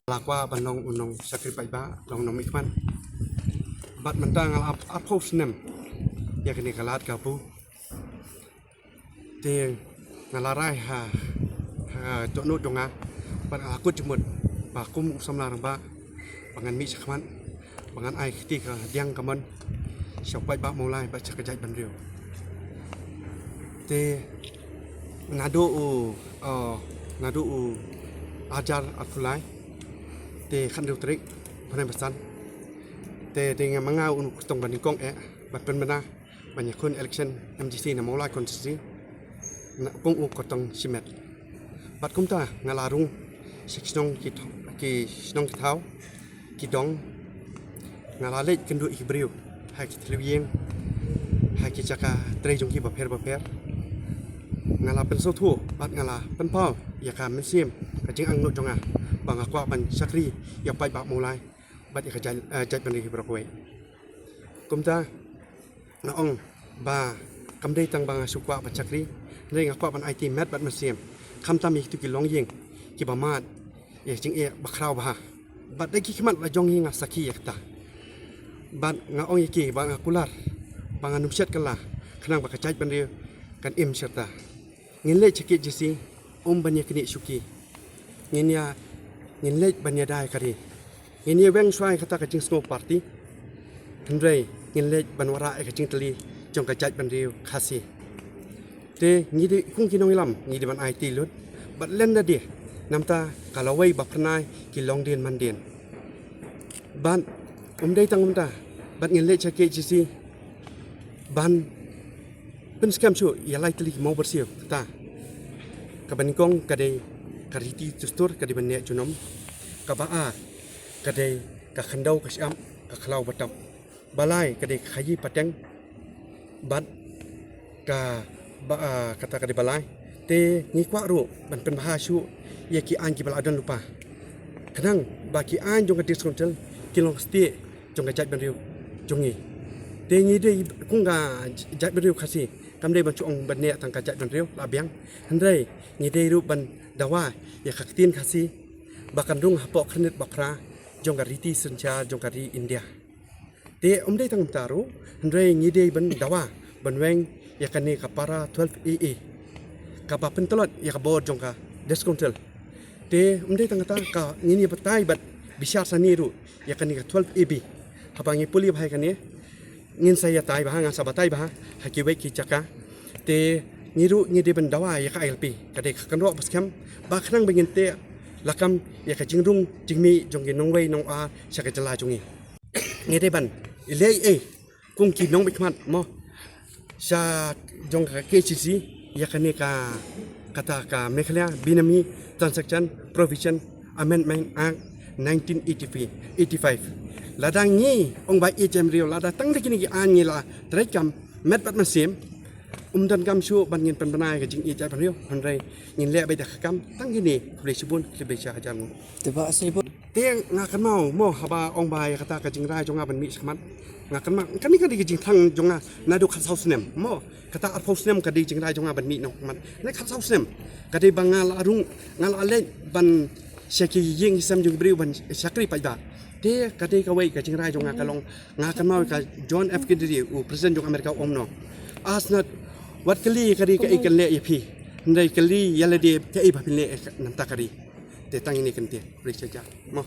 lakwa banong unong sacrifice ba long nom ikman bat mentang al apos nem ya kini kalat kapu te ngalarai ha tokno donga ban aku jemut ba kum samlarang ba bangan mi sakman bangan ai khiti ka diang kaman siapai ba mulai ba cakajai banriu te ngadu ajar afulai te khan riu trik panai pesan te dengan mangau untuk tong banding kong bat penmena banyak kun election MGC na mulai konstitusi na kong kotong simet bat kumta ngalarung seknong ki snong thau ki dong ngalale kendu ibriu hai ki telewing hai ki caka tre jong ki baper ngala pen so thu bat ngala pen pau ya ka men sim ka jing ang no jonga bang akwa ban sakri ya pai ba mulai bat ya ka jai ban ri brokwe kumta na ong ba kam dei tang bang sukwa ba sakri reng akwa ban IT mat bat men sim kham tam ik tu ki long yeng ki ba mat ya jing ba kraw ba bat dai ki khmat ba jong hinga sakhi yakta bat nga ong ki ba akular bang anum set kala khnang ba ka jai ban ri kan im serta ngile cekit jisi banyak kini suki ngile banyak dai kari ngine weng swai kata kacing snow party hendrai ngile banwara kacing teli jong kajat banriu khasi te ngidi kung kinong ilam ngidi ban IT lut bat lenda dia namta kalawai bapnai kilong din mandin ban dai tang umta bat ngile cekit jisi ban pen skam chu ya lai teli mau bersih ta kabanikong kadai kariti tustur kadai banyak junom kabaa kadai ka khandau ka syam ka khlau batam balai kadai khayi pateng bat ka ba kata kadai balai te ngikwa ru ban pen bahashu ya ki an ki baladan lupa kadang baki an jong ka diskontel kilong sti jong ka jat ban riu jongi te ngi dei kunga jat ban riu khasi kam dei ban chuong ban ne tang ka jat ban riu la biang handai ngi dei ru ban dawa ya khaktin khasi bakan rung hapok khnit bakra jong ka riti sencha jong ka ri India te dei tang taru handai ngi dei ban dawa ban weng ya kan ni ka para 12 AA ka ba pen telot ya ka bod jong ka diskontel te dei tang ta ka ngi ni batai bat bisyar sani ru ya kan ni ka 12 AB habangi puli bhai kan ni ngin saya tai bah nga sabatai bah hakiwe ki chaka te ngiru ngi de ban dawa ya ka LP kade kan ro baskam ba khnang bengin te lakam ya ka jingrung jingmi jongi nongwei nong a saka jala jongi ngi de ban ile kung ki nong bikmat mo sa jong ka KCC ya kan ka kata ka mekhala binami transaction provision amendment act 1985 ladang ni ong bai ejem rio lada tang de kini ki an ni la trekam met bat masim dan kam shu ban ngin pan banai ka jing e jai pan rio han rai ngin le bai da kam tang kini ble sibun le be cha jam Tiba sibuk teng ngakan mau mo haba ong bai kata ka jing rai jonga ban mi sakmat ngakan ma kan ni ka di jing thang jonga na du khat saus nem mo kata ar pos nem ka di jing rai jonga ban mi no man na khat saus nem ka di bangal arung ngal ale ban syaki ying sam jung briu ban sakri pai da te kate ka wei ka jingrai jonga kalong nga kan mau ka John F Kennedy president jong Amerika omno asnat wat kali kadi ka ikan le yapi ndai kali yala de te iba pin le nam takari te tang ini kan te beri saja mo